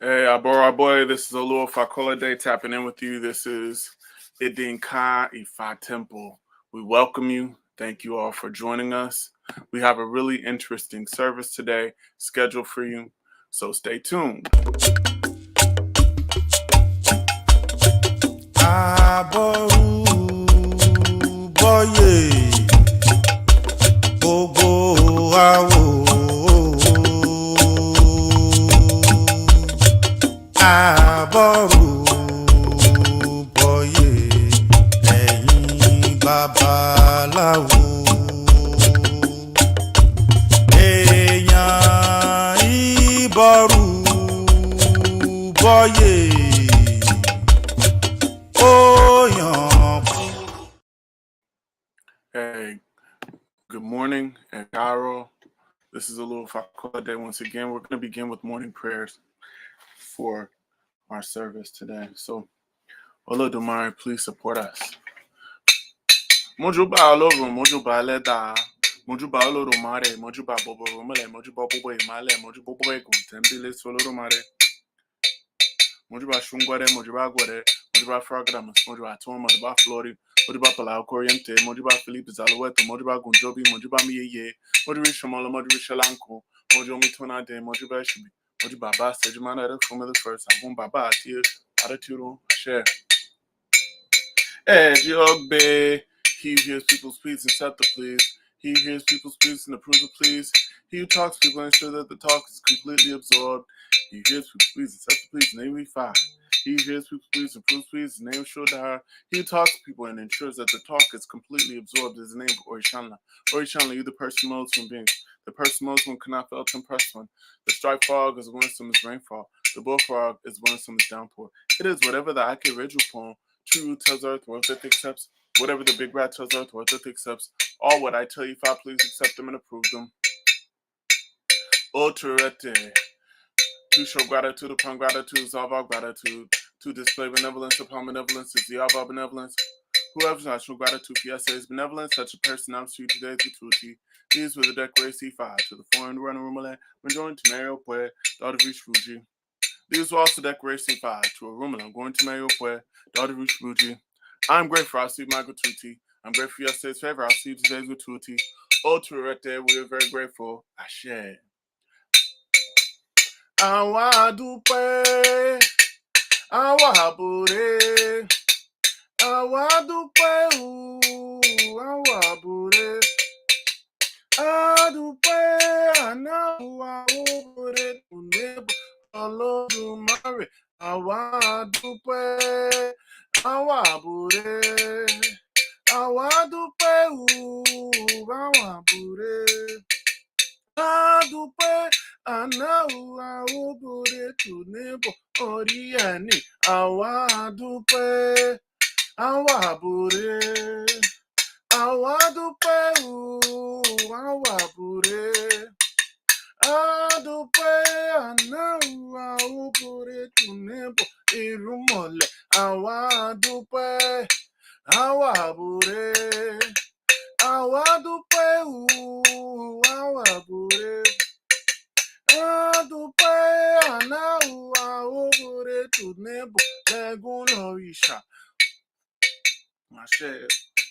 Hey, our boy, this is Olua Fakola Day tapping in with you. This is Idinka Ifa Temple. We welcome you. Thank you all for joining us. We have a really interesting service today scheduled for you, so stay tuned. Babaláwo èèyàn ìbọ̀rù bọ́yè òyàn. Hey, good morning and Cairo. This is a little Fakola Day once again. We're going to begin with morning prayers for our service today. So, Olodumare, please support us. Mojuba Olorun, Mojuba Leda, Mojuba Olodumare, Mojuba Bobo Romale, Mojuba Bobo Male, Mojuba Bobo Tembile Solodumare, Mojuba Shungware, Mojuba Guare, Mojuba Fragamus, Mojuba Tom, Mojuba Flori, Mojuba Palau Corriente, Mojuba Felipe Zalueto, Mojuba Gunjobi, Mojuba Miye, Mojuba Shamala, Mojuba Shalanko, Mojomi Tonade, Mojuba Shibi, Mojuba Basta, Jumana from the first, I won't Baba, Tia, Attitude, share. Hey, Jogbe. He who hears people's pleas and set the pleas. He who hears people's pleas and approves the pleas. He who talks to people and ensures that the talk is completely absorbed. He who hears people's pleas and sets the pleas, name we fire. He who hears people's pleas and approves pleas, his name Shodar. He who talks to people and ensures that the talk is completely absorbed is the name Orishanla. Orishanla, you the person most human beings. The person most one cannot fail to impress one. The striped frog is winsome as rainfall. The bullfrog is winsome as downpour. It is whatever the Ake original poem. True tells earth, worth it accepts. Whatever the big rat tells earth, worth it accepts. All what I tell you, if I please accept them and approve them. Oturete. To show gratitude upon gratitude is all of our gratitude. To display benevolence upon benevolence is the all of our benevolence. Whoever's not show gratitude for yesterday's benevolence, such a person I'm to today's gratuity. These were the declaration C5 to the foreign running Rumaland, Majorin to Mario Pue, daughter of Fuji. These were also declaration 5 to a Rumaland, I'm going to Mario Pue, daughter of Fuji. I'm grateful I received my gratuity. I'm grateful for yesterday's favor. I received today's gratuity. Oh, to right there, we are very grateful. Ashe. Àwa dúpẹ́, àwa àbúrẹ́, àwa dúpẹ́ àwa àbúrẹ́, àdúpẹ́ àná àwa àbúrẹ́ tó nébọ̀ Olódùmarè. Àwa dúpẹ́, àwa àbúrẹ́, àwa dúpẹ́ àwa àbúrẹ́. Adúpẹ́ àná àwòbòrè tó nébọ̀ orí ẹni. Àwa dúpẹ́ àwa àbúrè. Àwa dúpẹ́ àwa àbúrè. Adúpẹ́ àná àwòbòrè tó nébọ̀ ìrúmọ̀lẹ̀. Àwa dúpẹ́ àwa àbúrè. Àwa dúpẹ́ àwa àbúrè. Adúpẹ́ àná àwòbòrè tó nébọ̀ lẹ́gùn lọ́rìṣà. Ashe,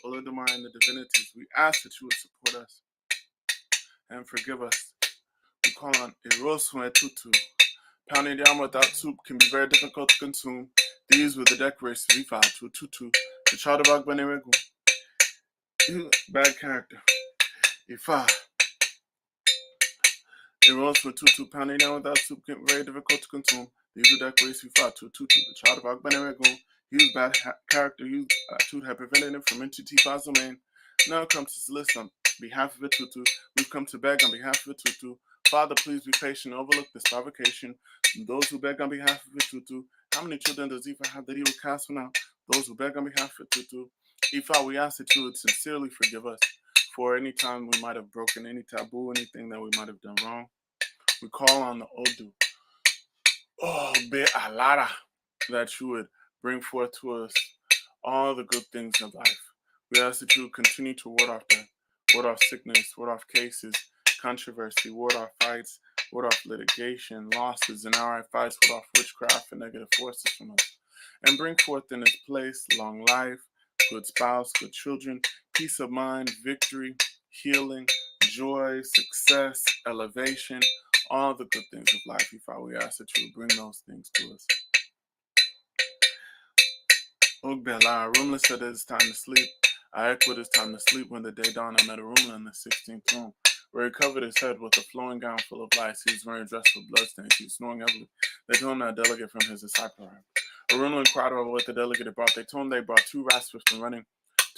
Olodumare and the divinities, we ask that you would support us and forgive us. We call on Erosu and Tutu. Pounding down without soup can be very difficult to consume. These were the decorations we found to a Tutu, the child of Agbaniregu. Bad character. Ifa. Erosu and Tutu, pounding down without soup can be very difficult to consume. These were decorations we found to a Tutu, the child of Agbaniregu. He was bad character. He Tutu had prevented him from entering Tifa's domain. Now come to solicit on behalf of the Tutu. We've come to beg on behalf of the Tutu. Father, please be patient and overlook this provocation. And those who beg on behalf of the Tutu, how many children does Ifa have that he will cast from out? Those who beg on behalf of the Tutu. Ifa, we ask that you would sincerely forgive us for any time we might have broken any taboo, anything that we might have done wrong. We call on the Odu. Oh, Be Alara, that you would bring forth to us all the good things of life. We ask that you would continue to ward off sickness, ward off cases, controversy, ward off fights, ward off litigation, losses, and outright fights, ward off witchcraft and negative forces from us. And bring forth in its place long life, good spouse, good children, peace of mind, victory, healing, joy, success, elevation, all the good things of life. Ifa, we ask that you would bring those things to us. Ugbela, Rumla said it's time to sleep. I echoed it's time to sleep when the day dawned. I met a Rumla in the 16th room, where he covered his head with a flowing gown full of lice. He was wearing a dress with bloodstains. He was snoring heavily. They told him that a delegate from his disciple arrived. Aruna inquired over what the delegate had brought. They told him they brought 2 rats swift and running,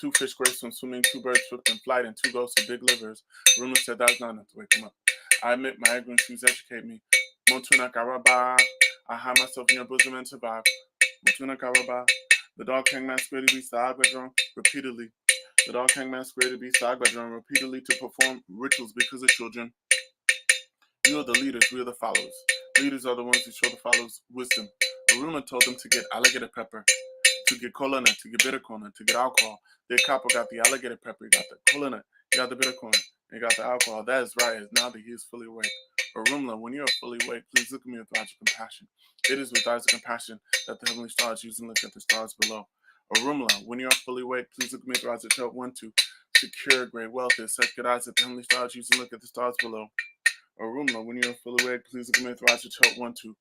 2 fish great from swimming, 2 birds swift in flight, and 2 ghosts with big livers. Aruna said that was not enough to wake him up. I admit my ignorant shoes educate me. Motuna Karaba, I hide myself in your bosom and survive. Motuna Karaba. The dog hanged masqueraded beast the Agbadron repeatedly. The dog hanged masqueraded beast the Agbadron repeatedly to perform rituals because of children. You are the leaders, we are the followers. Leaders are the ones who show the followers wisdom. Aruna told them to get alligator pepper, to get cola nut, to get bitter nut, to get alcohol. The copper got the alligator pepper, he got the cola nut, he got the bitter nut, he got the alcohol. That is right, now that he is fully awake. Arumla, when you are fully awake, please look at me with eyes of compassion. It is with eyes of compassion that the heavenly stars use and look at the stars below. Arumla, when you are fully awake, please look at me with eyes that help one to secure great wealth. It such good eyes that the heavenly stars use and look at the stars below. Arumla, when you are fully awake, please look at me with eyes that help one to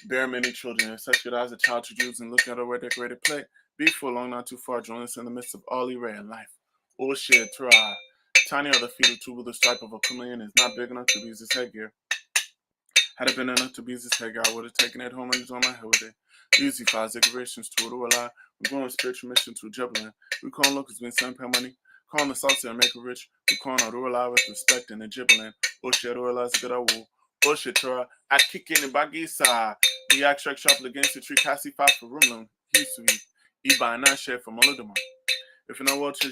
bear many children. It such good eyes a child should use and look at a well decorated plate. Be full long, not too far. Join us in the midst of all ray and life. Oh shit, try. Tiny are the feet of two with the stripe of a chameleon is not big enough to be his headgear. Had it been enough to be his headgear, I would have taken it home and it's on my head with it. Easy 5 decorations to Uruala. We're going on a spiritual mission to Jebelin. We call locals been sent pay money. Calling the salsa and make it rich. We call on Uruala with respect and the Jebelin. Oh shit, Uruala's a good owl. Oh shit, Tora. I kick in the bagisa. The extract sharp against the tree. Cassie 5 for Rumlum. He used to be. Iba and I share from Olodumar. If you're not wealthy,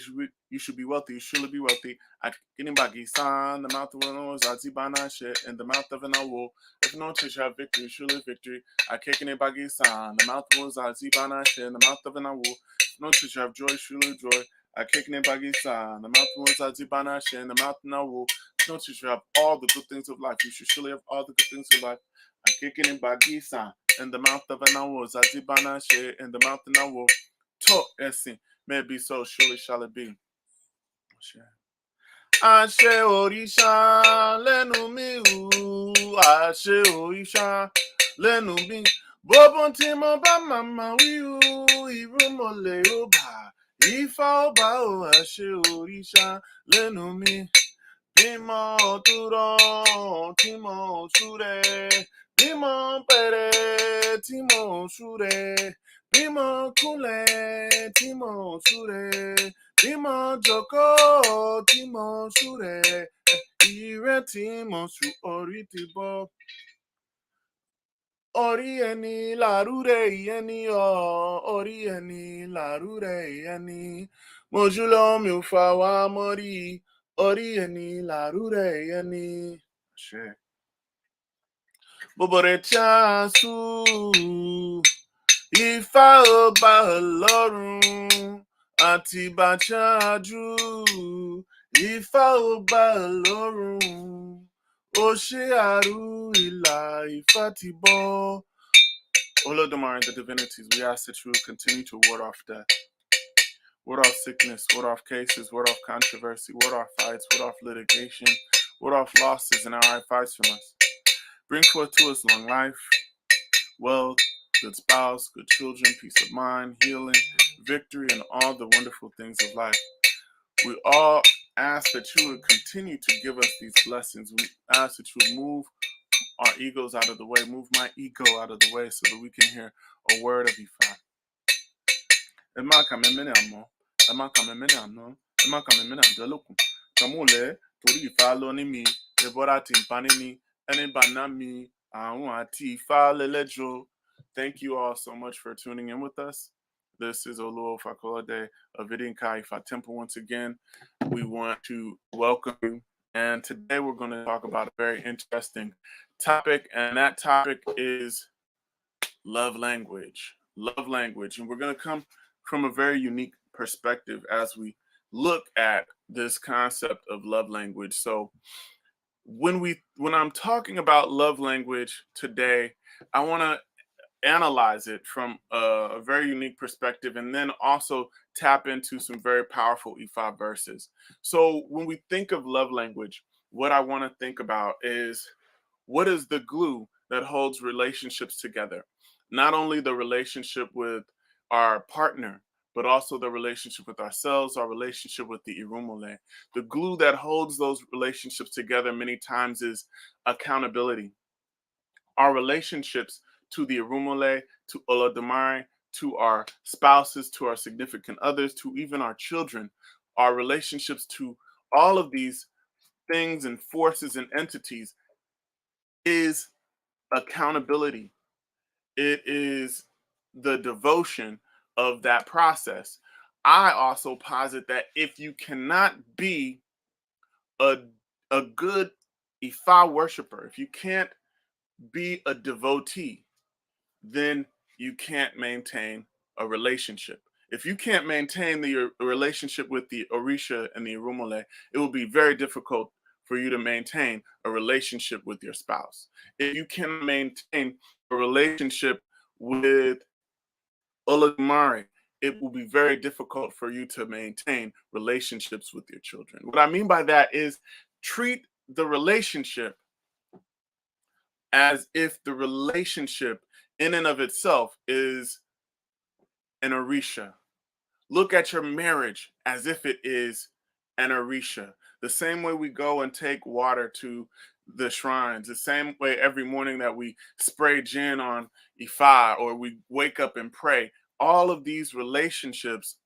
you should be wealthy. You should be wealthy. I getting baggy sign the mouth of an old Zazibana shit in the mouth of an owl. If you don't teach you have victory, you should live victory. I kicking it baggy sign the mouth of Zazibana shit in the mouth of an owl. If you don't teach you have joy, you should live joy. I kicking it baggy sign the mouth of Zazibana shit in the mouth of an owl. If you don't teach you have all the good things of life, you should surely have all the good things of life. I kicking it baggy sign in the mouth of an owl. Zazibana shit in the mouth of an owl. Talk essing. May it be so, surely shall it be. Àṣẹ òrìṣà lẹ́nu mi ò, àṣẹ òrìṣà lẹ́nu mi. Bóbó tí mo bá màmá wí o, ìrúmọlẹ̀ ó bà, Ifá ó bà o, àṣẹ òrìṣà lẹ́nu mi. Bí mo dúró, tí mo súré, bí mo bẹ̀rẹ̀, tí mo súré. Bí mo kúnlẹ̀, tí mo súré. Bí mo jókòó, tí mo súré. Ire tí mo sùn, orí ti bọ́. Orí ẹni làrúrè ẹni ọ̀, orí ẹni làrúrè ẹni. Mojú mi ò fà wá mọ́rí, orí ẹni làrúrè ẹni. Bòbòrè tí a sùn. Ifá ọba Ọlọ́run àti bàṣáájú. Ifá ọba Ọlọ́run ó ṣe àrú ìlà Ifá ti bọ́. Olodumare and the divinities, we ask that you will continue to ward off death, ward off sickness, ward off cases, ward off controversy, ward off fights, ward off litigation, ward off losses and outright fights from us. Bring forth to us long life, wealth, good spouse, good children, peace of mind, healing, victory, and all the wonderful things of life. We all ask that you would continue to give us these blessings. We ask that you would move our egos out of the way, move my ego out of the way so that we can hear a word of Ifá. Kamule, tori Ifá ló ní mi, Deborah ti ń pa ní mi, ẹni bá ná mi, àwọn àti Ifá lẹ́lẹ́jọ́. Thank you all so much for tuning in with us. This is Oluo Fakolade of Idinka Ifa Temple once again. We want to welcome you. And today we're going to talk about a very interesting topic. And that topic is love language. Love language. And we're going to come from a very unique perspective as we look at this concept of love language. So when I'm talking about love language today, I want to analyze it from a very unique perspective and then also tap into some very powerful E5 verses. So when we think of love language, what I want to think about is what is the glue that holds relationships together? Not only the relationship with our partner, but also the relationship with ourselves, our relationship with the Irumole. The glue that holds those relationships together many times is accountability. Our relationships to the Irumole, to Olodumare, to our spouses, to our significant others, to even our children, our relationships to all of these things and forces and entities is accountability. It is the devotion of that process. I also posit that if you cannot be a, a good Ifa worshiper, if you can't be a devotee, then you can't maintain a relationship. If you can't maintain the relationship with the Orisha and the Irumole, it will be very difficult for you to maintain a relationship with your spouse. If you can maintain a relationship with Olodumare, it will be very difficult for you to maintain relationships with your children. What I mean by that is treat the relationship as if the relationship in and of itself is an Orisha. Look at your marriage as if it is an Orisha. The same way we go and take water to the shrines, the same way every morning that we spray gin on Ifa or we wake up and pray, all of these relationships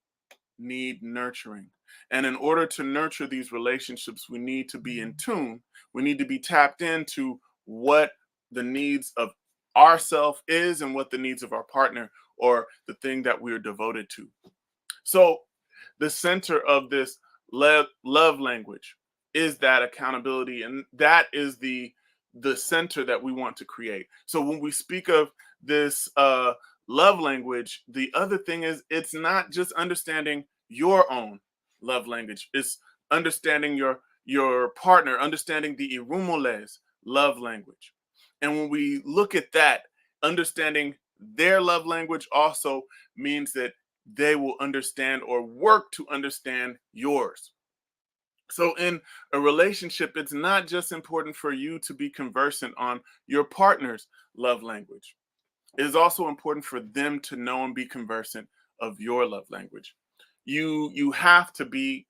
need nurturing. And in order to nurture these relationships, we need to be in tune. We need to be tapped into what the needs of ourself is and what the needs of our partner or the thing that we are devoted to. So the center of this love language is that accountability, and that is the center that we want to create. So when we speak of this love language, the other thing is it's not just understanding your own love language. It's understanding your partner, understanding the Irumole's love language. And when we look at that, understanding their love language also means that they will understand or work to understand yours. So, in a relationship, it's not just important for you to be conversant on your partner's love language. It is also important for them to know and be conversant of your love language. You have to be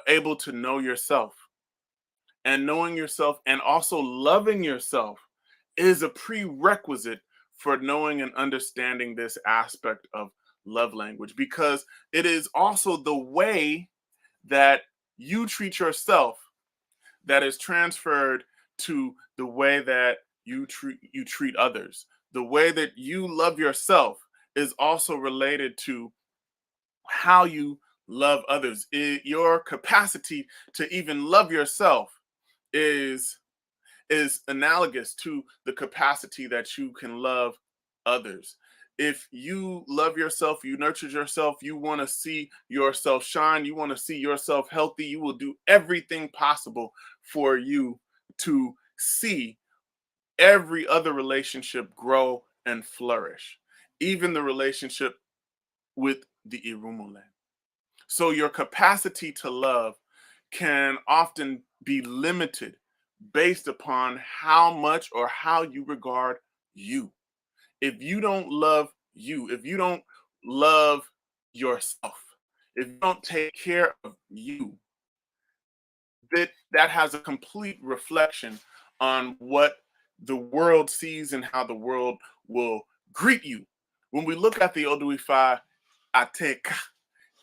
able to know yourself, and knowing yourself and also loving yourself is a prerequisite for knowing and understanding this aspect of love language, because it is also the way that you treat yourself that is transferred to the way that you treat others. The way that you love yourself is also related to how you love others. Your capacity to even love yourself is analogous to the capacity that you can love others. If you love yourself, you nurture yourself, you want to see yourself shine, you want to see yourself healthy, you will do everything possible for you to see every other relationship grow and flourish, even the relationship with the Irumule. So your capacity to love can often be limited based upon how much or how you regard you. If you don't love you, if you don't love yourself, if you don't take care of you, that has a complete reflection on what the world sees and how the world will greet you. When we look at the Oduifa Ateka,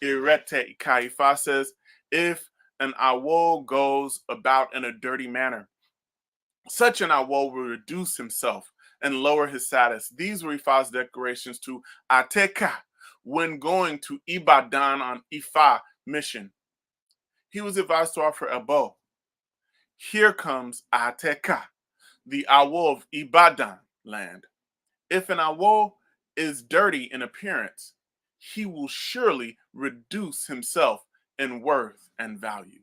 Irete Ikaifa says, if an awo goes about in a dirty manner, such an awo will reduce himself and lower his status. These were Ifa's declarations to Ateka when going to Ibadan on Ifa mission. He was advised to offer a bow. Here comes Ateka, the awo of Ibadan land. If an awo is dirty in appearance, he will surely reduce himself in worth and value.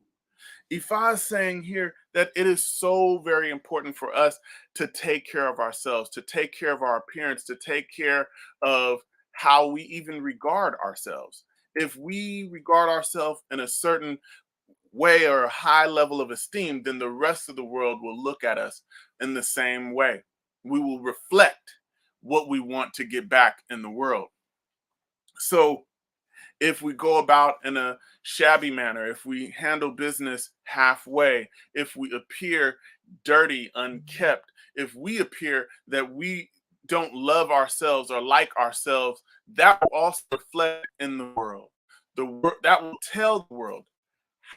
Ifa is saying here that it is so very important for us to take care of ourselves, to take care of our appearance, to take care of how we even regard ourselves. If we regard ourselves in a certain way or a high level of esteem, then the rest of the world will look at us in the same way. We will reflect what we want to get back in the world. So if we go about in a shabby manner, if we handle business halfway, if we appear dirty, unkept, if we appear that we don't love ourselves or like ourselves, that will also reflect in the world. That will tell the world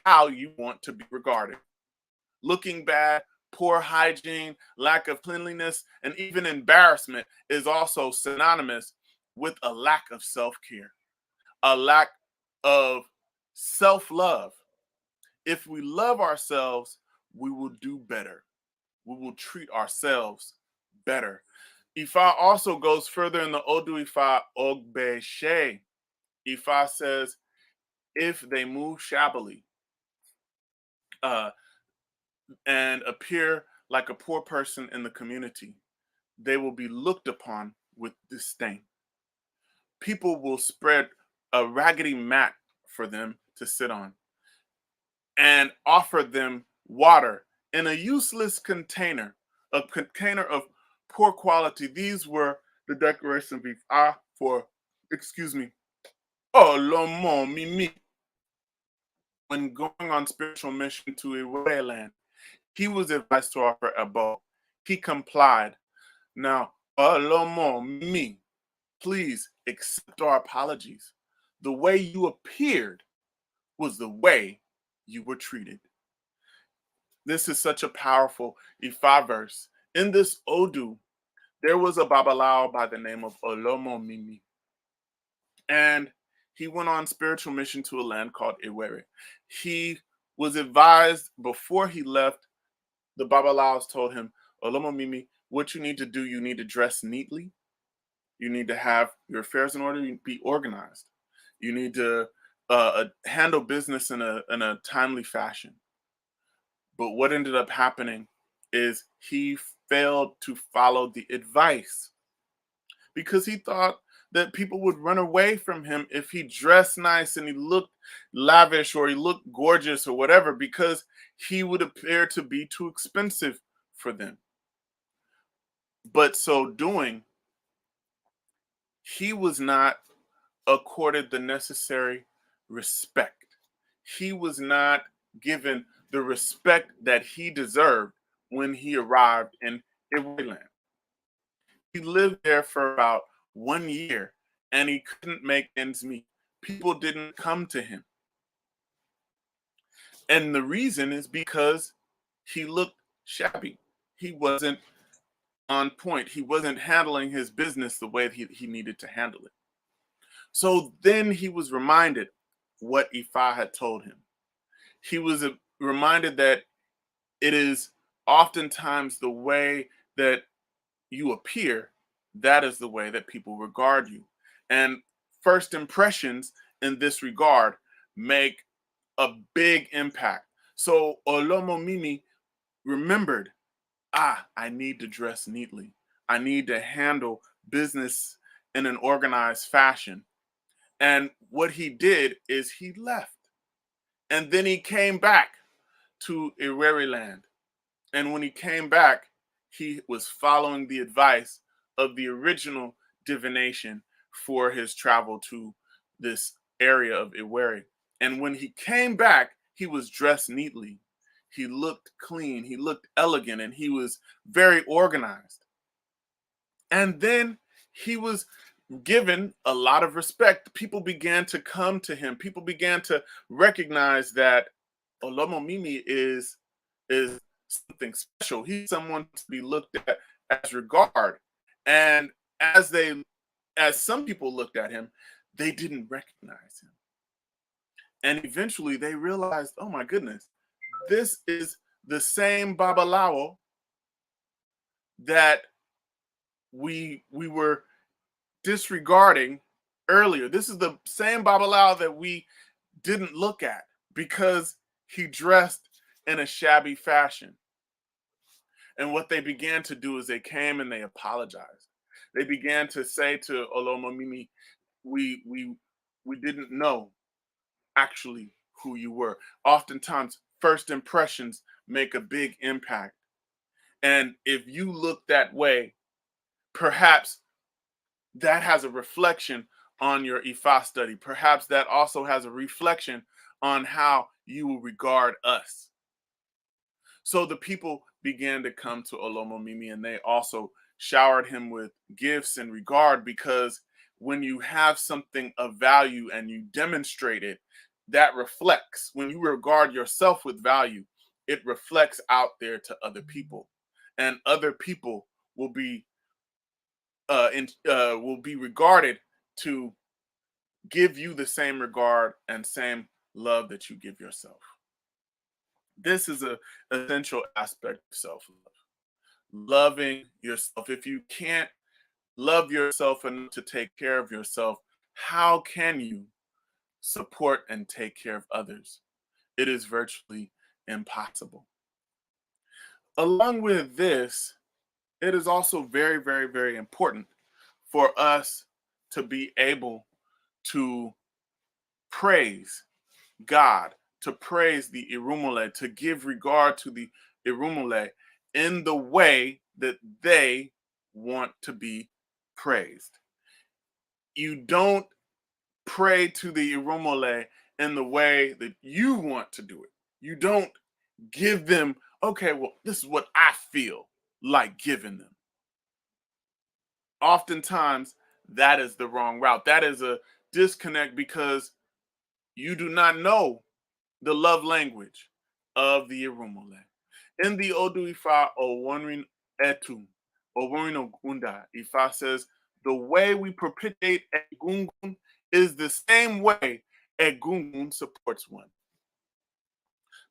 how you want to be regarded. Looking bad, poor hygiene, lack of cleanliness, and even embarrassment is also synonymous with a lack of self care, a lack of self love. If we love ourselves, we will do better. We will treat ourselves better. Ifa also goes further in the Odu Ifa Ogbeshe. Ifa says, if they move shabbily uh, and appear like a poor person in the community, they will be looked upon with disdain. People will spread a raggedy mat for them to sit on and offer them water in a useless container, a container of poor quality. These were the declaration of for, excuse me, Olomo Mimi. When going on spiritual mission to Iwe land, he was advised to offer a bow. He complied. Now, Olomo Mimi, please accept our apologies. The way you appeared was the way you were treated. This is such a powerful Ifa verse. In this Odu, there was a Babalao by the name of Olomo Mimi. And he went on spiritual mission to a land called Iwere. He was advised before he left, the Babalaos told him, Olomo Mimi, what you need to do, you need to dress neatly. You need to have your affairs in order, you be organized. You need to handle business in a timely fashion. But what ended up happening is he failed to follow the advice because he thought that people would run away from him if he dressed nice and he looked lavish or he looked gorgeous or whatever, because he would appear to be too expensive for them. But so doing, he was not accorded the necessary respect. He was not given the respect that he deserved when he arrived in Ireland. He lived there for about 1 year and he couldn't make ends meet. People didn't come to him. And the reason is because he looked shabby. He wasn't on point. He wasn't handling his business the way he needed to handle it. So then he was reminded what Ifa had told him. He was reminded that it is oftentimes the way that you appear, that is the way that people regard you. And first impressions in this regard make a big impact. So Olomo Mimi remembered, I need to dress neatly. I need to handle business in an organized fashion. And what he did is he left. And then he came back to Iwere land. And when he came back, he was following the advice of the original divination for his travel to this area of Iwere. And when he came back, he was dressed neatly. He looked clean, he looked elegant, and he was very organized. And then he was given a lot of respect. People began to come to him. People began to recognize that Olomo Mimi is something special. He's someone to be looked at as regard. And as some people looked at him, they didn't recognize him. And eventually they realized, oh my goodness, this is the same Babalawo that we were disregarding earlier. This is the same Babalawo that we didn't look at because he dressed in a shabby fashion. And what they began to do is they came and they apologized. They began to say to Olomomimi, we didn't know actually who you were. Oftentimes, first impressions make a big impact. And if you look that way, perhaps that has a reflection on your Ifa study. Perhaps that also has a reflection on how you will regard us. So the people began to come to Olomomimi and they also showered him with gifts and regard, because when you have something of value and you demonstrate it, that reflects. When you regard yourself with value, it reflects out there to other people. And other people will be will be regarded to give you the same regard and same love that you give yourself. This is a essential aspect of self-love. Loving yourself. If you can't love yourself enough to take care of yourself, how can you support and take care of others? It is virtually impossible. Along with this, it is also very, very, very important for us to be able to praise God, to praise the Irumule, to give regard to the Irumule in the way that they want to be praised. You don't pray to the Irumule in the way that you want to do it. You don't give them, okay, well, this is what I feel like giving them. Oftentimes, that is the wrong route. That is a disconnect because you do not know the love language of the Irumule. In the Odu Ifa Owanrin Etu, Owanrin Ogunda, Ifa says, the way we propitiate Egungun is the same way Egungun supports one.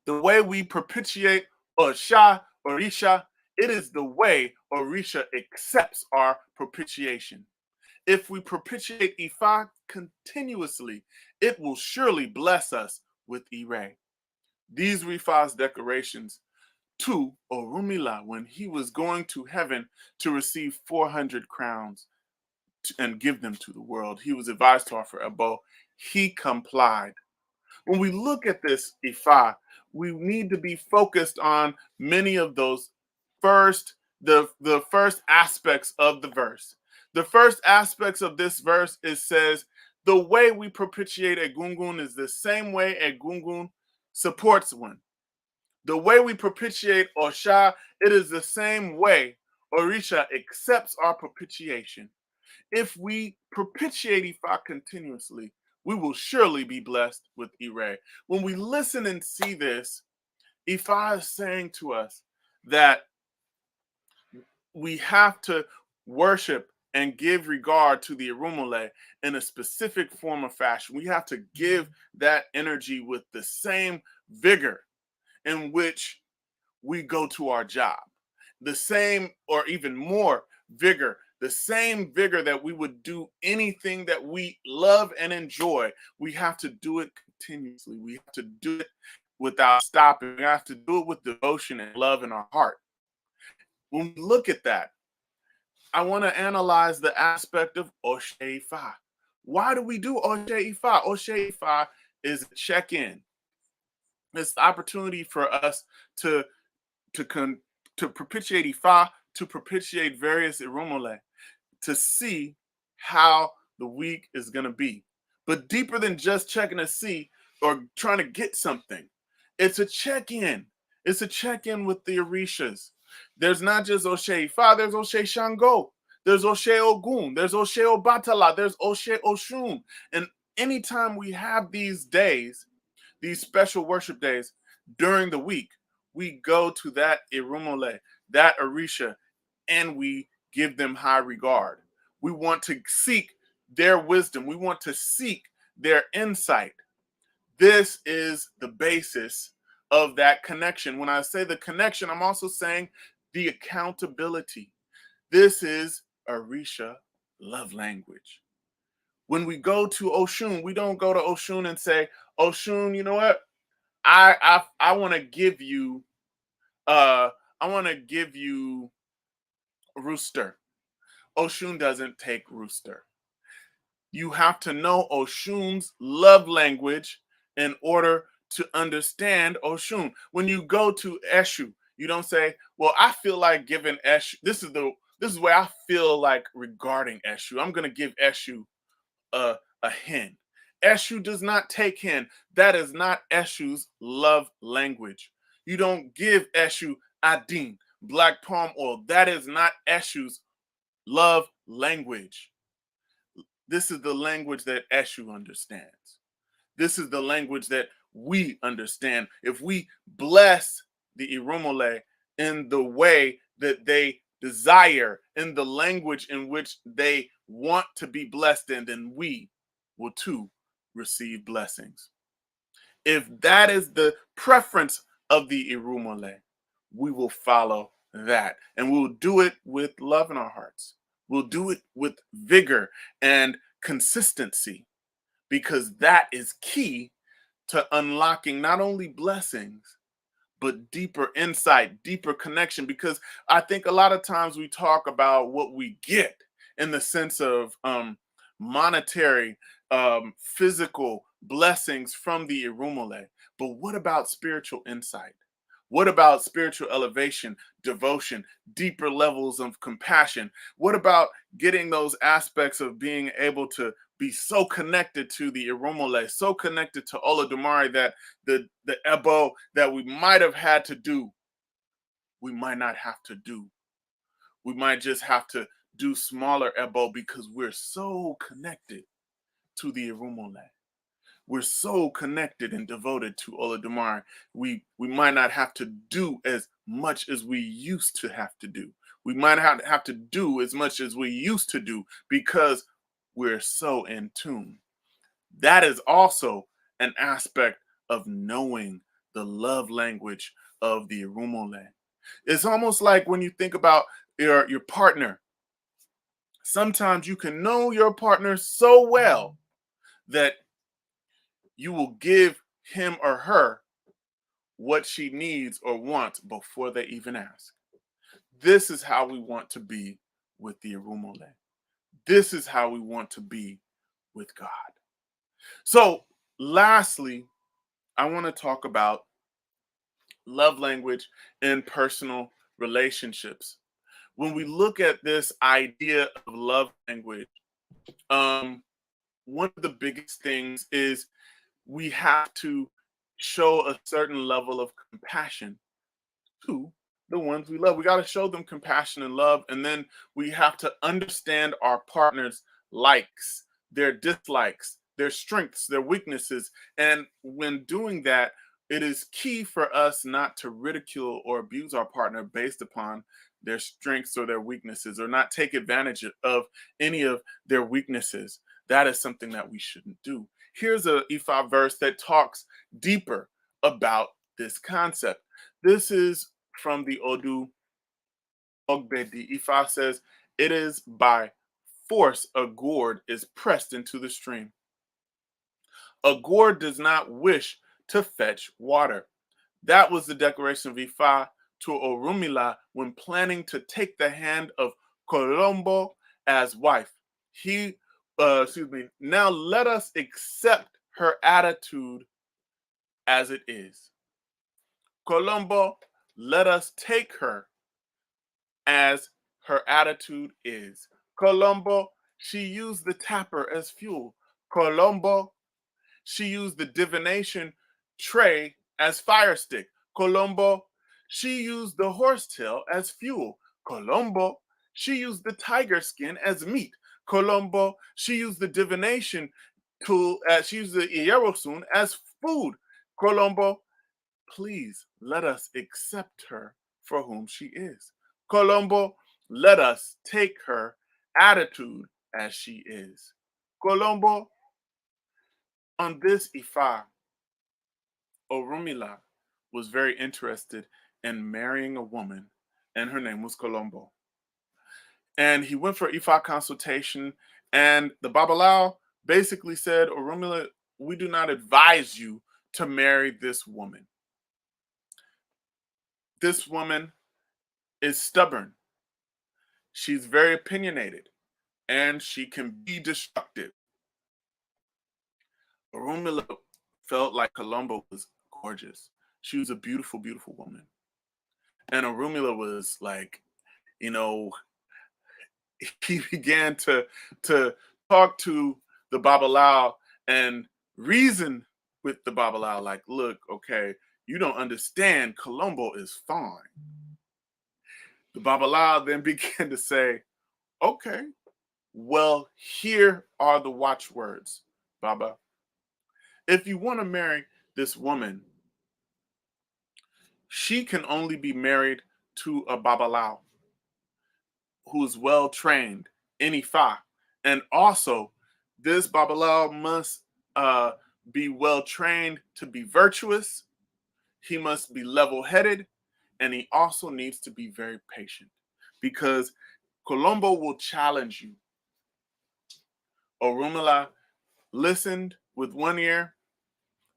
The way we propitiate Osha, Orisha, it is the way Orisha accepts our propitiation. If we propitiate Ifa continuously, it will surely bless us with Ire. These were Ifa's declarations to Orumila when he was going to heaven to receive 400 crowns and give them to the world. He was advised to offer a bow. He complied. When we look at this Ifa, we need to be focused on many of those the first aspects of the verse. The first aspects of this verse, it says, the way we propitiate Egungun is the same way Egungun supports one. The way we propitiate Osha, it is the same way Orisha accepts our propitiation. If we propitiate Ifa continuously, we will surely be blessed with Ire. When we listen and see this, Ifa is saying to us that we have to worship and give regard to the Irumule in a specific form of fashion. We have to give that energy with the same vigor in which we go to our job, the same or even more vigor, the same vigor that we would do anything that we love and enjoy. We have to do it continuously. We have to do it without stopping. We have to do it with devotion and love in our heart. When we look at that, I want to analyze the aspect of Oshe Ifa. Why do we do Oshe Ifa? Oshe Ifa is a check-in. It's the opportunity for us to propitiate Ifa, to propitiate various Irumule, to see how the week is going to be. But deeper than just checking to see or trying to get something, it's a check-in. It's a check-in with the Orishas. There's not just Oshe Ifa, there's Oshe Shango, there's Oshe Ogun, there's Oshe Obatala, there's Oshe Oshun. And anytime we have these days, these special worship days during the week, we go to that Irumule, that Orisha, and we give them high regard. We want to seek their wisdom. We want to seek their insight. This is the basis of that connection. When I say the connection, I'm also saying the accountability. This is Orisha love language. When we go to Oshun, we don't go to Oshun and say, Oshun, you know what? I want to give you uh I want to give you rooster. Oshun doesn't take rooster. You have to know Oshun's love language in order to understand Oshun. When you go to Eshu, you don't say, "Well, I feel like giving Eshu." This is where I feel like regarding Eshu. I'm gonna give Eshu a hen. Eshu does not take hen. That is not Eshu's love language. You don't give Eshu adin, black palm oil. That is not Eshu's love language. This is the language that Eshu understands. This is the language that we understand. If we bless the Irumole in the way that they desire, in the language in which they want to be blessed in, then we will too receive blessings. If that is the preference of the Irumole, we will follow that. And we'll do it with love in our hearts. We'll do it with vigor and consistency, because that is key to unlocking not only blessings, but deeper insight, deeper connection. Because I think a lot of times we talk about what we get in the sense of monetary, physical blessings from the Irumole. But what about spiritual insight? What about spiritual elevation, devotion, deeper levels of compassion? What about getting those aspects of being able to be so connected to the Irumole, so connected to Olodumare that the Ebo that we might have had to do, we might not have to do. We might just have to do smaller Ebo because we're so connected to the Irumole. We're so connected and devoted to Olodumare. We might not have to do as much as we used to have to do. We might have to do as much as we used to do because we're so in tune. That is also an aspect of knowing the love language of the Irumole. It's almost like when you think about your partner. Sometimes you can know your partner so well that you will give him or her what she needs or wants before they even ask. This is how we want to be with the Irumole. This is how we want to be with God. So, lastly, I want to talk about love language in personal relationships. When we look at this idea of love language, one of the biggest things is we have to show a certain level of compassion to the ones we love. We got to show them compassion and love. And then we have to understand our partner's likes, their dislikes, their strengths, their weaknesses. And when doing that, it is key for us not to ridicule or abuse our partner based upon their strengths or their weaknesses, or not take advantage of any of their weaknesses. That is something that we shouldn't do. Here's a Ifa verse that talks deeper about this concept. This is from the Odu Ogbedi. Ifa says, "It is by force a gourd is pressed into the stream. A gourd does not wish to fetch water." That was the declaration of Ifa to Orumila when planning to take the hand of Colombo as wife. Now let us accept her attitude as it is. Colombo, let us take her as her attitude is. Colombo, she used the tapper as fuel. Colombo, she used the divination tray as fire stick. Colombo, she used the horsetail as fuel. Colombo, she used the tiger skin as meat. Colombo, she used the divination tool, she used the Ierosun as food. Colombo, please let us accept her for whom she is. Colombo, let us take her attitude as she is. Colombo, on this Ifa, Orumila was very interested in marrying a woman, and her name was Colombo. And he went for Ifa consultation, and the Babalao basically said, Orumila, we do not advise you to marry this woman. This woman is stubborn. She's very opinionated and she can be destructive. Orunmila felt like Colombo was gorgeous. She was a beautiful, beautiful woman. And Orunmila was like, you know, he began to talk to the Babalawo and reason with the Babalawo, like, look, okay, you don't understand. Colombo is fine. The Babalawo then began to say, okay, well, here are the watchwords, Baba. If you want to marry this woman, she can only be married to a Babalawo who is well trained in Ifa. And also, this Babalawo must be well trained to be virtuous. He must be level headed. And he also needs to be very patient because Colombo will challenge you. Orunmila listened with one ear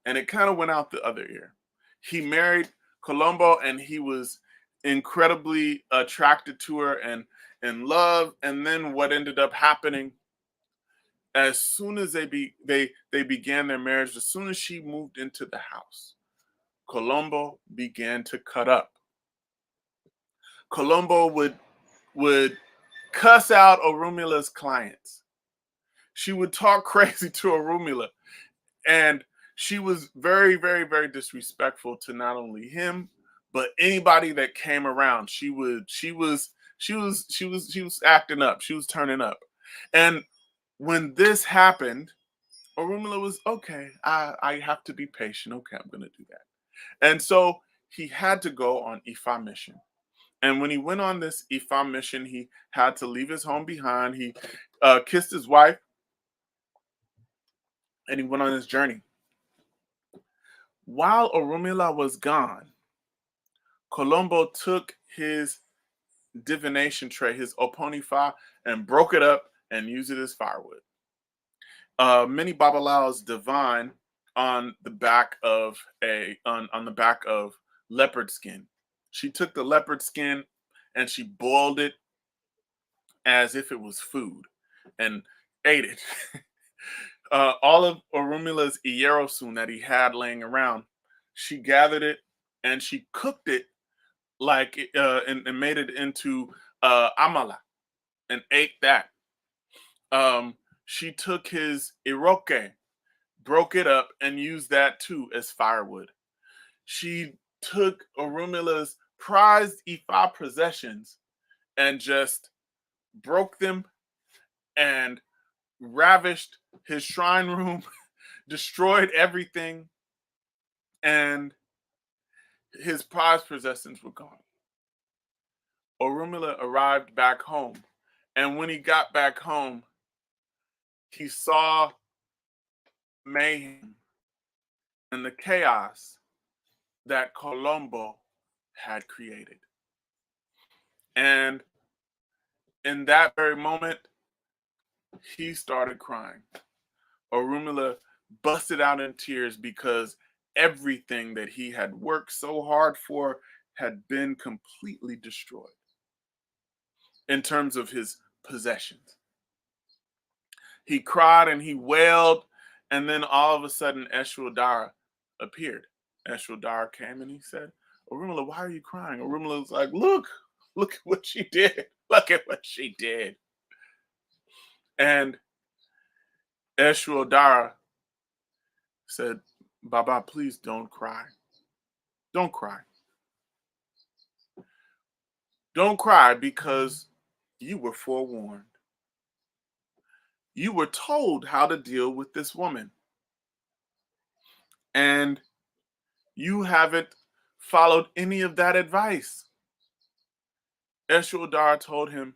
and it kind of went out the other ear. He married Colombo and he was incredibly attracted to her and in love. And then what ended up happening, as soon as they began their marriage, as soon as she moved into the house, Colombo began to cut up. Colombo would cuss out Orunmila's clients. She would talk crazy to Orunmila, and she was very, very, very disrespectful to not only him but anybody that came around. She was acting up. She was turning up, and when this happened, Orunmila was okay. I have to be patient. Okay, I'm gonna do that, and so he had to go on Ifa mission. And when he went on this Ifa mission, he had to leave his home behind. He kissed his wife, and he went on his journey. While Orunmila was gone, Colombo took his divination tray, his Oponifa, and broke it up and used it as firewood. Many Babalawos divine on the back of on the back of leopard skin. She took the leopard skin and she boiled it as if it was food and ate it. All of Orunmila's Iyerosun that he had laying around, she gathered it and she cooked it like and made it into amala and ate that. She took his Iroke, broke it up, and used that too as firewood. She took Orunmila's prized Ifa possessions and just broke them and ravished his shrine room, destroyed everything, and his prized possessions were gone. Orunmila arrived back home, and when he got back home, he saw mayhem and the chaos that Colombo had created. And in that very moment, he started crying. Orunmila busted out in tears because everything that he had worked so hard for had been completely destroyed in terms of his possessions. He cried and he wailed, and then all of a sudden Eshru Dara appeared. Eshru Dara came and he said, Orunmila, why are you crying? Orunmila was like, look at what she did. Look at what she did. And Eshru Dara said, Baba, please don't cry. Don't cry. Don't cry because you were forewarned. You were told how to deal with this woman. And you haven't followed any of that advice. Eshru Dara told him,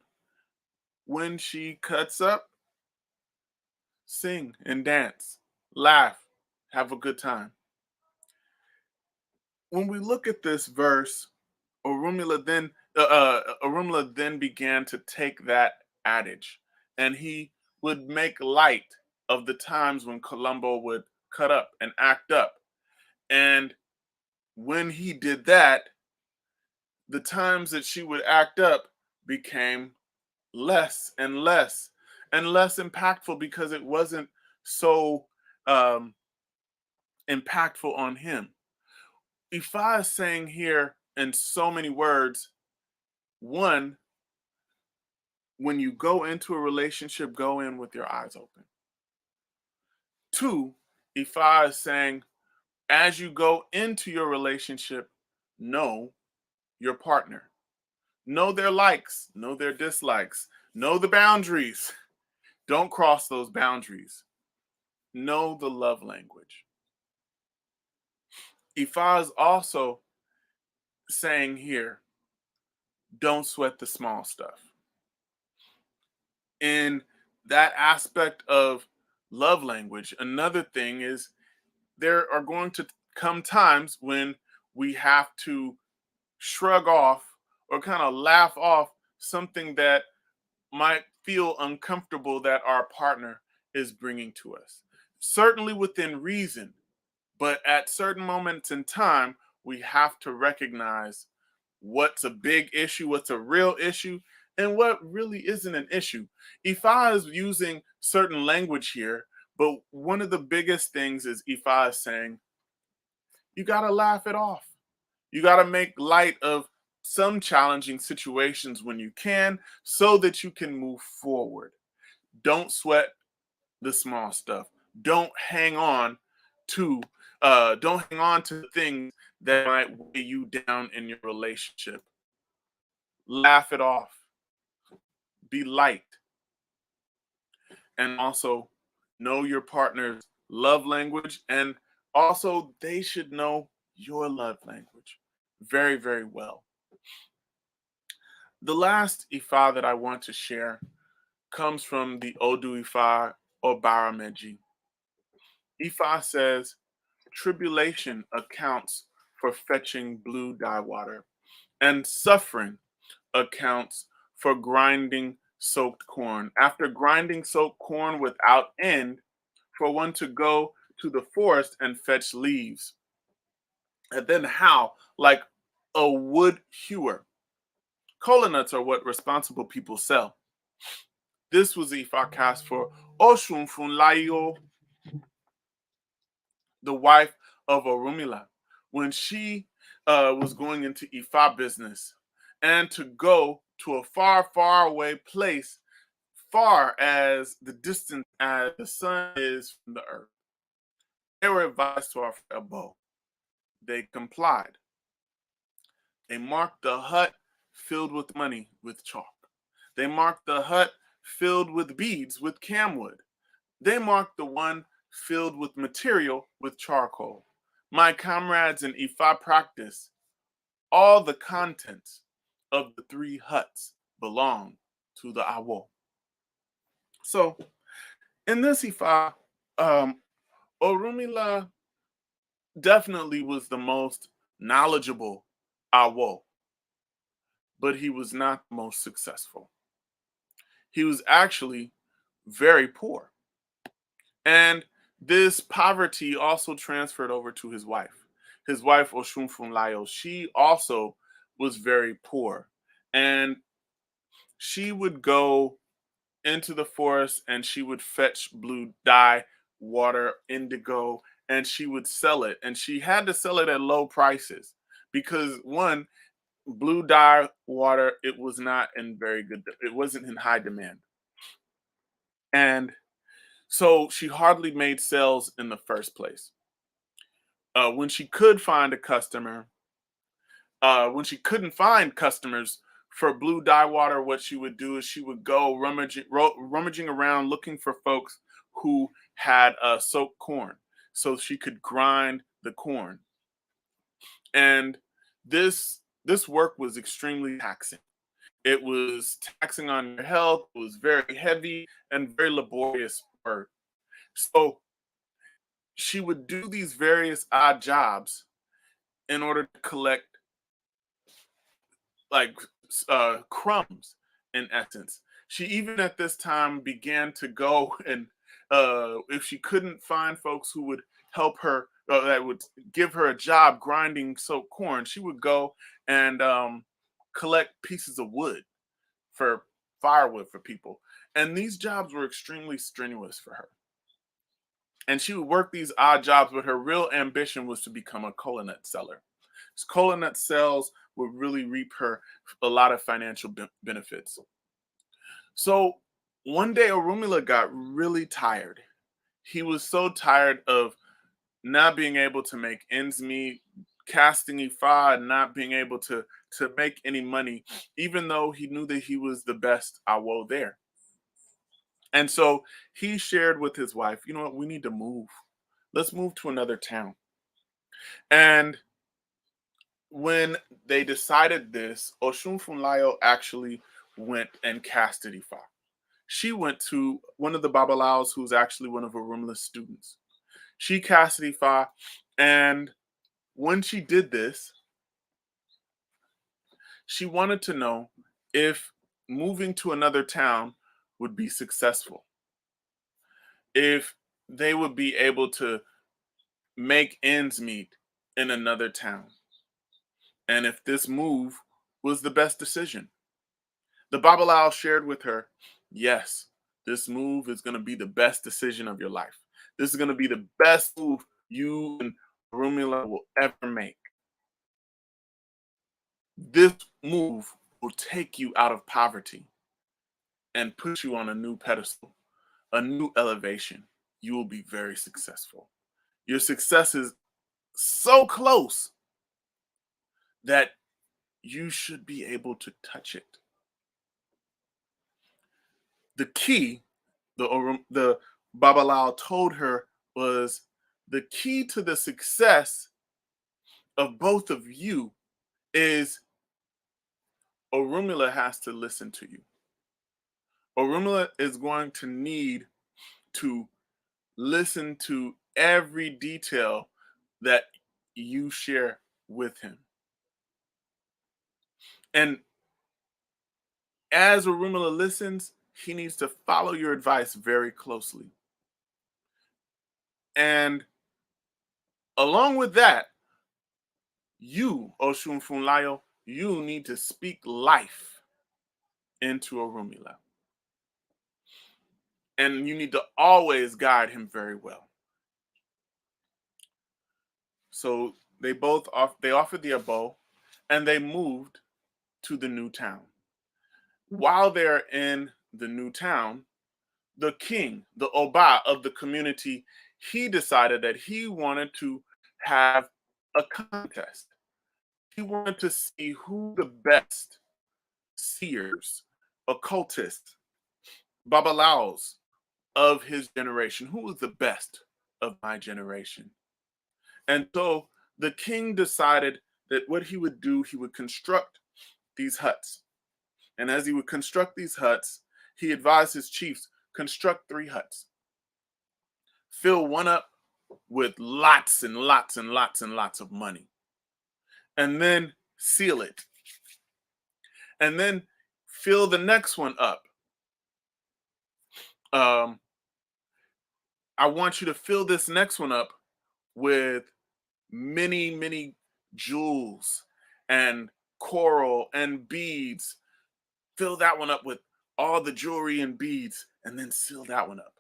when she cuts up, sing and dance, laugh, have a good time. When we look at this verse, Orunmila then began to take that adage, and he would make light of the times when Colombo would cut up and act up. And when he did that, the times that she would act up became less and less and less impactful because it wasn't so um, impactful on him. Ifa is saying here in so many words, one, when you go into a relationship, go in with your eyes open. Two, Ifa is saying, as you go into your relationship, know your partner. Know their likes, know their dislikes, know the boundaries. Don't cross those boundaries. Know the love language. Ifa is also saying here, don't sweat the small stuff. In that aspect of love language, another thing is there are going to come times when we have to shrug off or kind of laugh off something that might feel uncomfortable that our partner is bringing to us. Certainly within reason, but at certain moments in time, we have to recognize what's a big issue, what's a real issue, and what really isn't an issue. Ifa is using certain language here, but one of the biggest things is Ifa is saying, you got to laugh it off. You got to make light of some challenging situations when you can so that you can move forward. Don't sweat the small stuff. Don't hang on to things that might weigh you down in your relationship. Laugh it off. Be light. And also know your partner's love language, and also they should know your love language very, very well. The last Ifa that I want to share comes from the Odu Ifa or Barameji. Ifa says, tribulation accounts for fetching blue dye water, and suffering accounts for grinding soaked corn. After grinding soaked corn without end, for one to go to the forest and fetch leaves, and then how, like a wood hewer. Cola nuts are what responsible people sell. This was Ifa cast for Oshun Funlayo, the wife of Orumila, when she was going into Ifa business and to go to a far, far away place, far as the distance as the sun is from the earth. They were advised to offer a bow. They complied. They marked the hut filled with money with chalk. They marked the hut filled with beads with camwood. They marked the one filled with material with charcoal. My comrades in Ifa practice, all the contents of the three huts belong to the Awo. So in this Ifa, Orumila definitely was the most knowledgeable Awo, but he was not the most successful. He was actually very poor. And this poverty also transferred over to his wife. His wife, Oshunfunlayo, she also was very poor. And she would go into the forest and she would fetch blue dye, water, indigo, and she would sell it. And she had to sell it at low prices because one, blue dye water, it was not in very good, it wasn't in high demand. And so she hardly made sales in the first place. When she could find a customer, when she couldn't find customers for blue dye water, what she would do is she would go rummaging around looking for folks who had soaked corn so she could grind the corn. And this work was extremely taxing. It was taxing on your health. It was very heavy and very laborious work. So she would do these various odd jobs in order to collect like crumbs in essence. She even at this time began to go and if she couldn't find folks who would help her, that would give her a job grinding soaked corn. She would go and collect pieces of wood for firewood for people. And these jobs were extremely strenuous for her. And she would work these odd jobs, but her real ambition was to become a kola nut seller. Kola nut sales would really reap her a lot of financial benefits. So one day, Orunmila got really tired. He was so tired of not being able to make ends meet, casting Ifa, and not being able to make any money, even though he knew that he was the best Awo there. And so he shared with his wife, you know what, we need to move. Let's move to another town. And when they decided this, Oshun Funlayo actually went and casted Ifa. She went to one of the Babalaos, who's actually one of Orunmila's students. She casted Ifa, and when she did this, she wanted to know if moving to another town would be successful, if they would be able to make ends meet in another town, and if this move was the best decision. The Babalao shared with her, yes, this move is going to be the best decision of your life. This is going to be the best move you and Rumila will ever make. This move will take you out of poverty and put you on a new pedestal, a new elevation. You will be very successful. Your success is so close that you should be able to touch it. The key, the Babalao told her, was the key to the success of both of you is Orunmila has to listen to you. Orunmila is going to need to listen to every detail that you share with him. And as Orunmila listens, he needs to follow your advice very closely. And along with that, you, Oshun Funlayo, you need to speak life into Orunmila. And you need to always guide him very well. So they offered the abo, and they moved to the new town. While they're in the new town, the king, the Oba of the community, he decided that he wanted to have a contest. He wanted to see who the best seers, occultists, babalaos of his generation, who was the best of my generation. And so the king decided that what he would do, he would construct these huts. And as he would construct these huts, he advised his chiefs, construct 3 huts. Fill one up with lots and lots and lots and lots of money. And then seal it. And then fill the next one up. I want you to fill this next one up with many, many jewels and coral and beads. Fill that one up with all the jewelry and beads, and then seal that one up.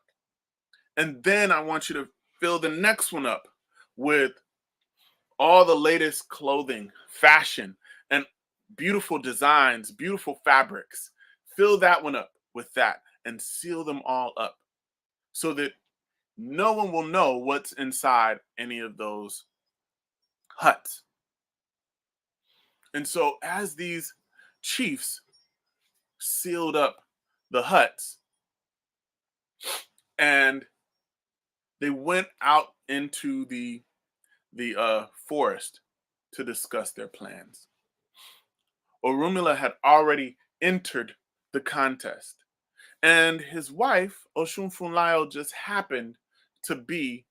And then I want you to fill the next one up with all the latest clothing, fashion, and beautiful designs, beautiful fabrics. Fill that one up with that and seal them all up so that no one will know what's inside any of those huts. And so as these chiefs sealed up the huts and they went out into the forest to discuss their plans, Orunmila had already entered the contest, and his wife Oshun Funlayo just happened to be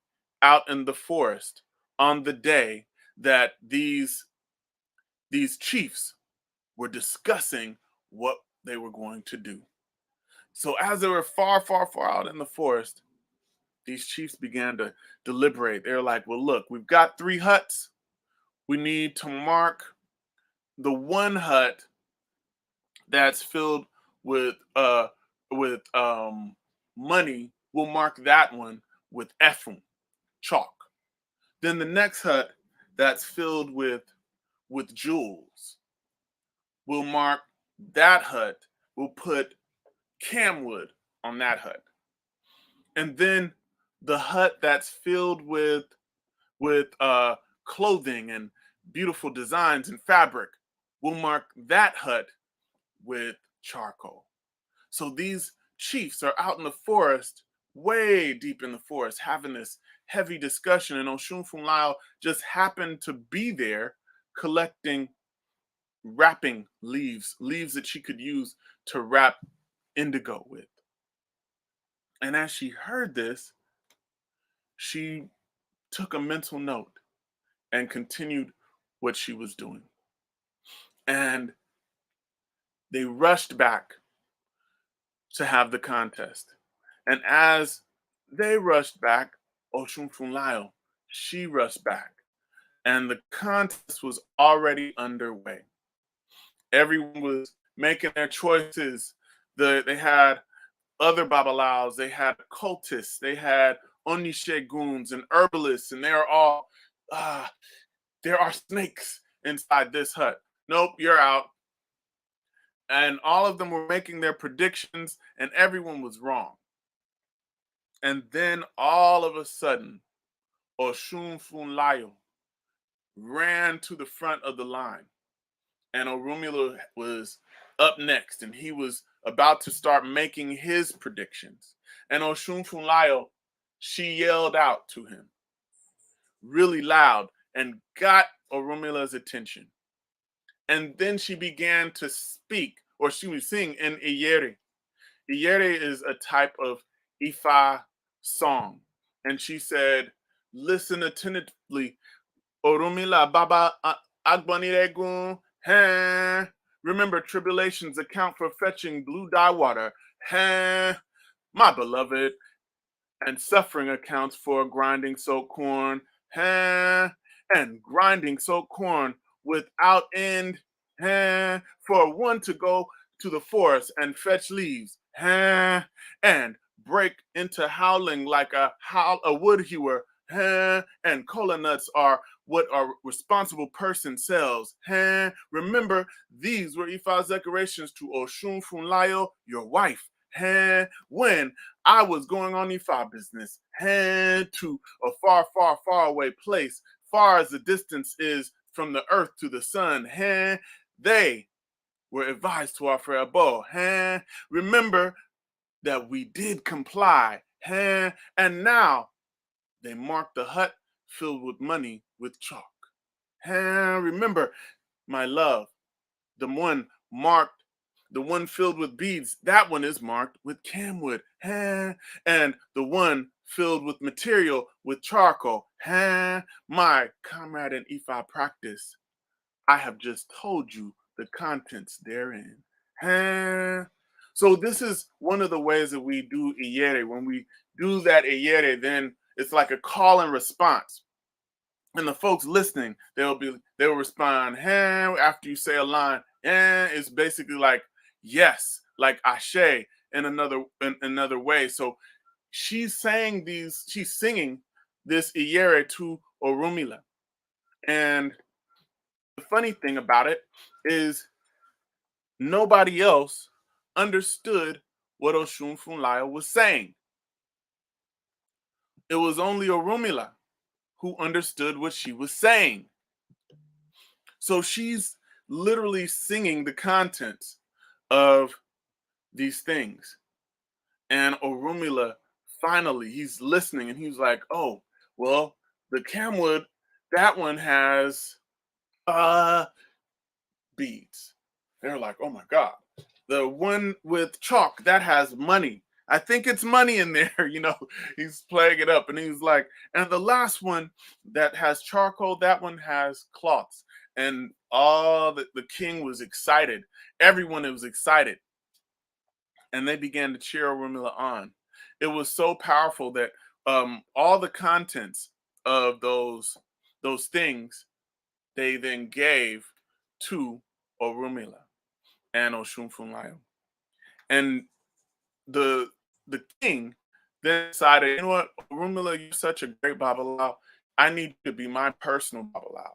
out in the forest on the day that these chiefs were discussing what they were going to do. So as they were far, far, far out in the forest, these chiefs began to deliberate. They're like, well, look, we've got 3 huts. We need to mark the one hut that's filled with money. We'll mark that one with Ephraim, chalk. Then the next hut that's filled with jewels, we'll mark that hut. We'll put camwood on that hut. And then the hut that's filled with clothing and beautiful designs and fabric, we'll mark that hut with charcoal. So these chiefs are out in the forest, way deep in the forest, having this heavy discussion, and Oshunfunlayo just happened to be there collecting wrapping leaves that she could use to wrap indigo with. And as she heard this, she took a mental note and continued what she was doing. And they rushed back to have the contest. And as they rushed back, Oshunfunlayo, she rushed back. And the contest was already underway. Everyone was making their choices. They had other babalaos, they had cultists, they had onisheguns and herbalists, and they're all, there are snakes inside this hut. Nope, you're out. And all of them were making their predictions, and everyone was wrong. And then all of a sudden, Oshunfunlayo ran to the front of the line. And Orunmila was up next, and he was about to start making his predictions. And Oshunfunlayo, she yelled out to him really loud and got Orunmila's attention. And then she began to speak, or she was sing in Iyere. Iyere is a type of Ifa song. And she said, listen attentively, Orunmila Baba Agbaniregun. Remember, tribulations account for fetching blue dye water, my beloved, and suffering accounts for grinding soaked corn, and grinding soaked corn without end, for one to go to the forest and fetch leaves, and break into howling like a wood hewer, and cola nuts are what a responsible person sells. Remember, these were Ifa's decorations to Oshunfunlayo, your wife, when I was going on Ifa business, to a far, far, far away place, far as the distance is from the earth to the sun. They were advised to offer a bow. Remember that we did comply. And now they marked the hut filled with money with chalk. Remember, my love, the one filled with beads, that one is marked with camwood. And the one filled with material with charcoal. My comrade in Ifa practice, I have just told you the contents therein. So this is one of the ways that we do Iyere. When we do that Iyere, then it's like a call and response. And the folks listening, they'll respond, after you say a line, it's basically like yes, like ashe in another way. So she's singing this Iyere to Orunmila. And the funny thing about it is nobody else understood what Oshunfunlayo was saying. It was only Orunmila who understood what she was saying. So she's literally singing the contents of these things. And Orunmila, finally, he's listening and he's like, oh, well, the camwood, that one has beads. They're like, oh my God. The one with chalk, that has money. I think it's money in there, he's playing it up. And he's like, and the last one that has charcoal, that one has cloths. And the king was excited. Everyone was excited. And they began to cheer Orunmila on. It was so powerful that all the contents of those things they then gave to Orunmila and Oshunfunlayo. And the the king then decided, you know what, Orunmila, you're such a great Babalawo. I need you to be my personal Babalawo.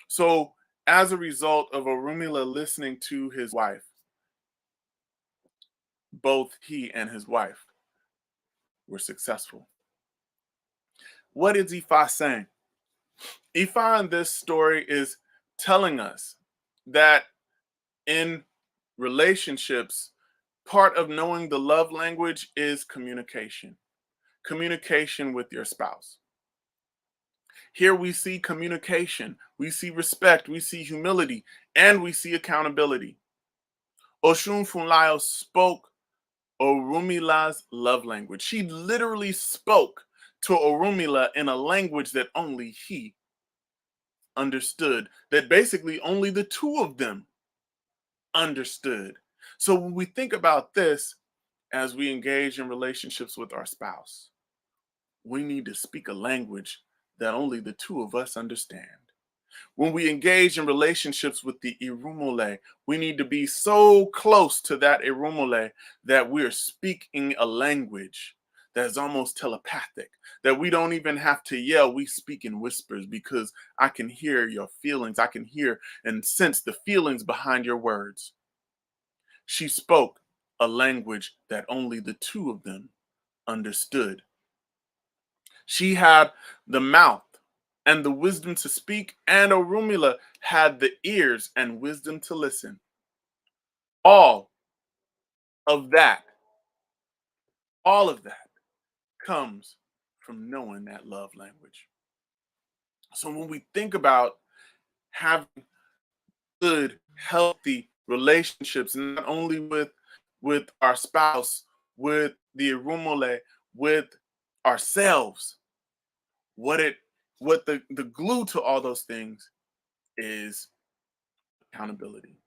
So as a result of Orunmila listening to his wife, both he and his wife were successful. What is Ifa saying? Ifa in this story is telling us that in relationships, part of knowing the love language is communication. Communication with your spouse. Here we see communication, we see respect, we see humility, and we see accountability. Oshunfunlayo spoke Orumila's love language. She literally spoke to Orunmila in a language that only he understood, that basically only the two of them understood. So when we think about this as we engage in relationships with our spouse, we need to speak a language that only the two of us understand. When we engage in relationships with the Irumole, we need to be so close to that Irumole that we're speaking a language that's almost telepathic, that we don't even have to yell. We speak in whispers because I can hear your feelings. I can hear and sense the feelings behind your words. She spoke a language that only the two of them understood. She had the mouth and the wisdom to speak, and Orunmila had the ears and wisdom to listen. All of that, all of that comes from knowing that love language. So when we think about having good, healthy relationships, not only with our spouse, with the Irumole, with ourselves, what it what the glue to all those things is accountability.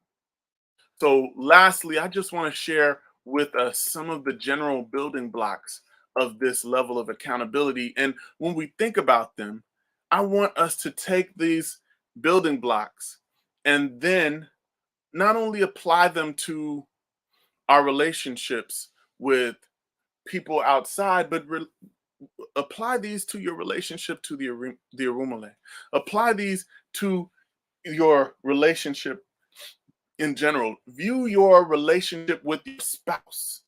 So lastly, I just want to share with us some of the general building blocks of this level of accountability. And when we think about them, I want us to take these building blocks and then not only apply them to our relationships with people outside, but apply these to your relationship to the Arumale. Apply these to your relationship in general. View your relationship with your spouse,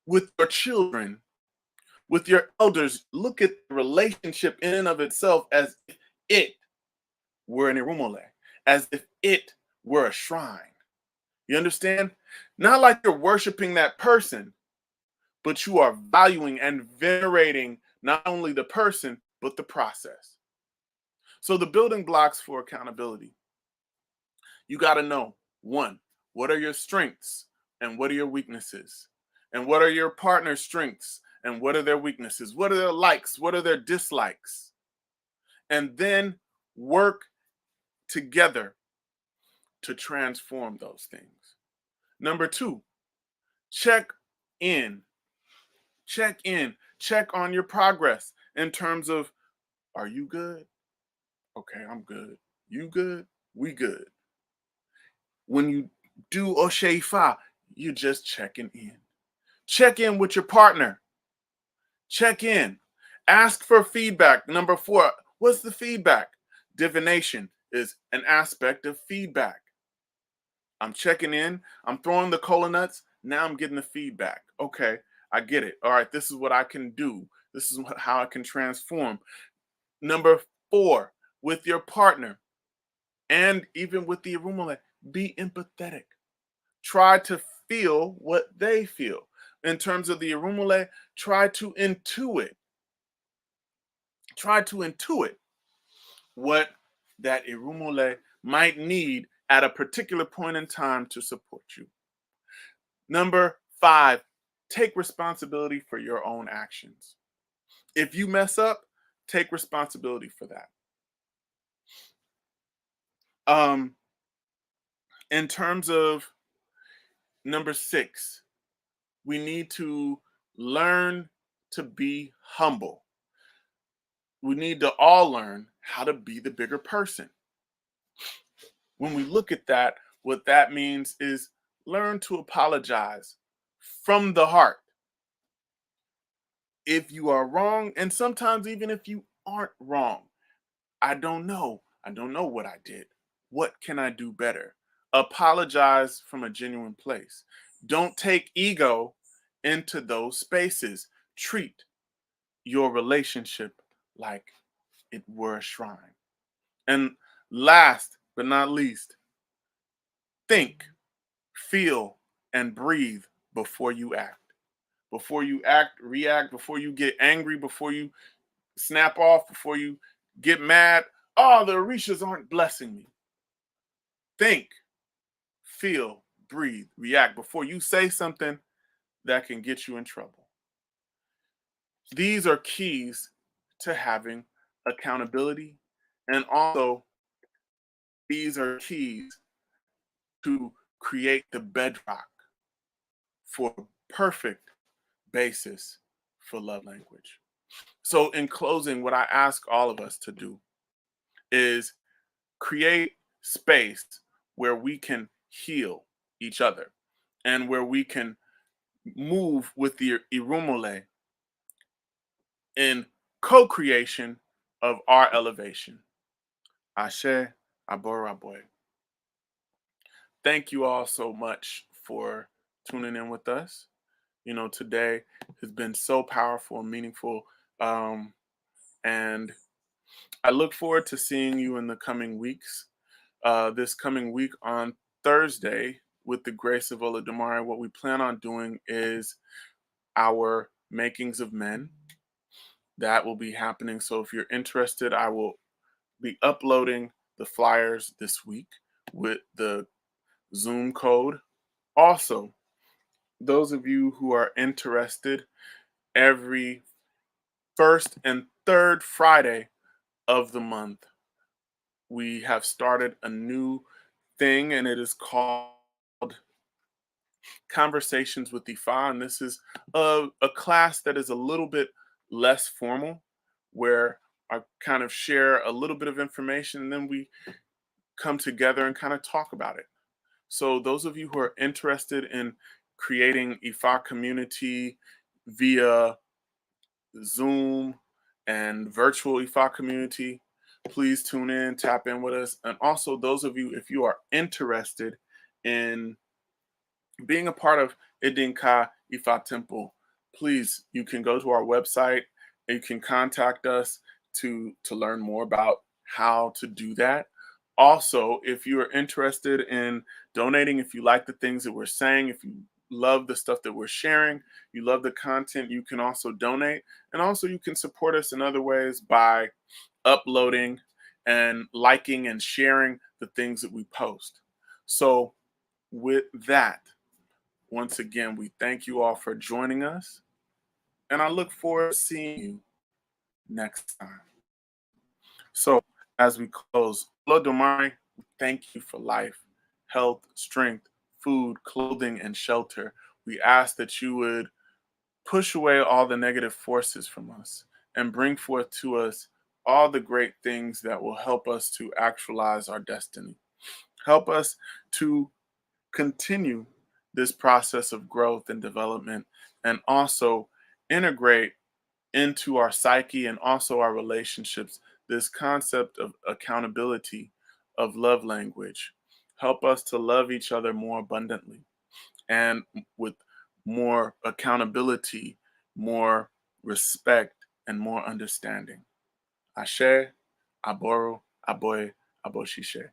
with your children, with your elders. Look at the relationship in and of itself as if it were an Irumale, as if it were a shrine. You understand? Not like you're worshiping that person, but you are valuing and venerating not only the person, but the process. So, the building blocks for accountability, you got to know one, what are your strengths and what are your weaknesses? And what are your partner's strengths and what are their weaknesses? What are their likes? What are their dislikes? And then work together to transform those things. Number two, check in. Check in. Check on your progress in terms of, are you good? Okay, I'm good. You good? We good. When you do Osheifa, you're just checking in. Check in with your partner. Check in. Ask for feedback. Number four, what's the feedback? Divination is an aspect of feedback. I'm checking in. I'm throwing the cola nuts. Now I'm getting the feedback. Okay, I get it. All right, this is what I can do. This is how I can transform. Number four, with your partner and even with the Irumale, be empathetic. Try to feel what they feel. In terms of the Irumale, try to intuit. Try to intuit what that Irumale might need at a particular point in time to support you. Number five, take responsibility for your own actions. If you mess up, take responsibility for that. Um, in terms of number six, we need to learn to be humble. We need to all learn how to be the bigger person. When we look at that, what that means is learn to apologize from the heart if you are wrong, and sometimes even if you aren't wrong. I don't know. I don't know what I did. What can I do better? Apologize from a genuine place. Don't take ego into those spaces. Treat your relationship like it were a shrine. And last but not least, think, feel, and breathe before you act. Before you act, react, before you get angry, before you snap off, before you get mad. Oh, the Orishas aren't blessing me. Think, feel, breathe, react before you say something that can get you in trouble. These are keys to having accountability, and also these are keys to create the bedrock for perfect basis for love language. So, in closing, what I ask all of us to do is create space where we can heal each other and where we can move with the Irumole in co-creation of our elevation. Ashe, Abora Boy. Thank you all so much for tuning in with us. You know, today has been so powerful and meaningful. And I look forward to seeing you in the coming weeks. This coming week on Thursday, with the grace of Olodumare, what we plan on doing is our Makings of Men. That will be happening. So if you're interested, I will be uploading the flyers this week with the Zoom code. Also, those of you who are interested, every first and third Friday of the month, we have started a new thing, and it is called Conversations with Ifa. And this is a class that is a little bit less formal, where I kind of share a little bit of information and then we come together and kind of talk about it. So, those of you who are interested in creating Ifa community via Zoom and virtual Ifa community, please tune in, tap in with us. And also, those of you, if you are interested in being a part of Idinka Ifa Temple, please, you can go to our website and you can contact us to learn more about how to do that. Also, if you are interested in donating, if you like the things that we're saying, if you love the stuff that we're sharing, you love the content, you can also donate. And also, you can support us in other ways by uploading and liking and sharing the things that we post. So, with that, once again, we thank you all for joining us, and I look forward to seeing you next time. So, as we close, Lord Domari, thank you for life, health, strength, food, clothing, and shelter. We ask that you would push away all the negative forces from us and bring forth to us all the great things that will help us to actualize our destiny. Help us to continue this process of growth and development, and also integrate into our psyche and also our relationships this concept of accountability, of love language. Help us to love each other more abundantly and with more accountability, more respect, and more understanding. Ashe, Aboro, Aboye, Aboshishe.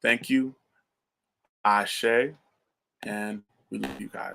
Thank you. Ashe, and we love you guys.